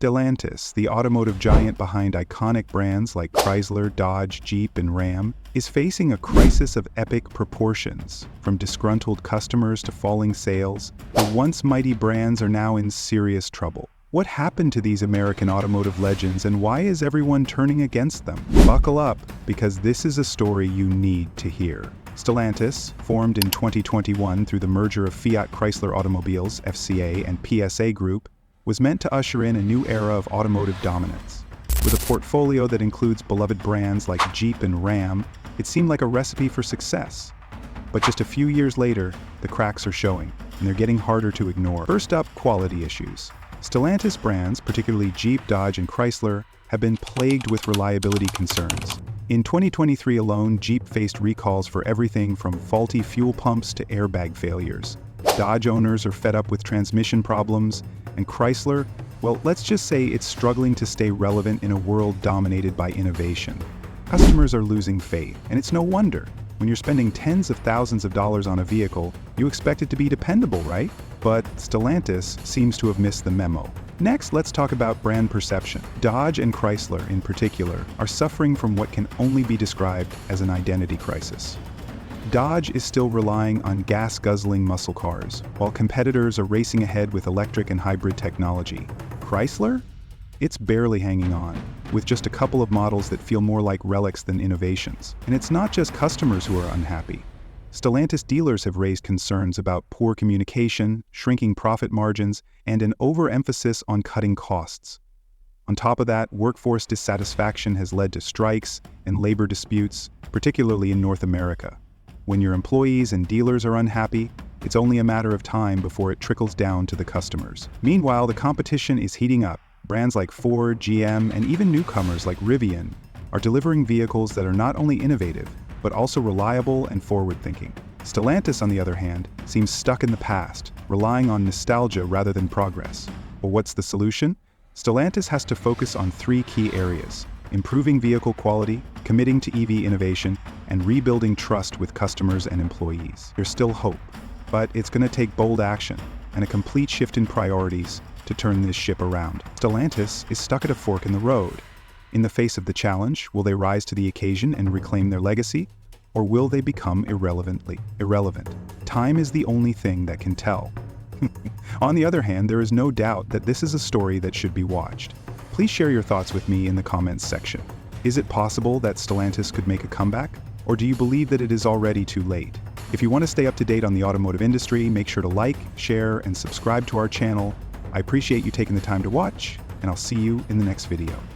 Stellantis, the automotive giant behind iconic brands like Chrysler, Dodge, Jeep, and Ram, is facing a crisis of epic proportions. From disgruntled customers to falling sales, the once mighty brands are now in serious trouble. What happened to these American automotive legends, and why is everyone turning against them? Buckle up, because this is a story you need to hear. Stellantis, formed in 2021 through the merger of Fiat Chrysler Automobiles, FCA, and PSA Group, was meant to usher in a new era of automotive dominance. With a portfolio that includes beloved brands like Jeep and Ram, it seemed like a recipe for success. But just a few years later, the cracks are showing, and they're getting harder to ignore. First up, quality issues. Stellantis brands, particularly Jeep, Dodge, and Chrysler, have been plagued with reliability concerns. In 2023 alone, Jeep faced recalls for everything from faulty fuel pumps to airbag failures. Dodge owners are fed up with transmission problems, and Chrysler, well, let's just say it's struggling to stay relevant in a world dominated by innovation. Customers are losing faith, and it's no wonder. When you're spending tens of thousands of dollars on a vehicle, you expect it to be dependable, right? But Stellantis seems to have missed the memo. Next, let's talk about brand perception. Dodge and Chrysler, in particular, are suffering from what can only be described as an identity crisis. Dodge is still relying on gas-guzzling muscle cars, while competitors are racing ahead with electric and hybrid technology. Chrysler? It's barely hanging on, with just a couple of models that feel more like relics than innovations. And it's not just customers who are unhappy. Stellantis dealers have raised concerns about poor communication, shrinking profit margins, and an overemphasis on cutting costs. On top of that, workforce dissatisfaction has led to strikes and labor disputes, particularly in North America. When your employees and dealers are unhappy, it's only a matter of time before it trickles down to the customers. Meanwhile, the competition is heating up. Brands like Ford, GM, and even newcomers like Rivian are delivering vehicles that are not only innovative, but also reliable and forward-thinking. Stellantis, on the other hand, seems stuck in the past, relying on nostalgia rather than progress. Well, what's the solution? Stellantis has to focus on three key areas: improving vehicle quality, committing to EV innovation, and rebuilding trust with customers and employees. There's still hope, but it's going to take bold action and a complete shift in priorities to turn this ship around. Stellantis is stuck at a fork in the road. In the face of the challenge, will they rise to the occasion and reclaim their legacy? Or will they become irrelevant? Time is the only thing that can tell. On the other hand, there is no doubt that this is a story that should be watched. Please share your thoughts with me in the comments section. Is it possible that Stellantis could make a comeback? Or do you believe that it is already too late? If you want to stay up to date on the automotive industry, make sure to like, share, and subscribe to our channel. I appreciate you taking the time to watch, and I'll see you in the next video.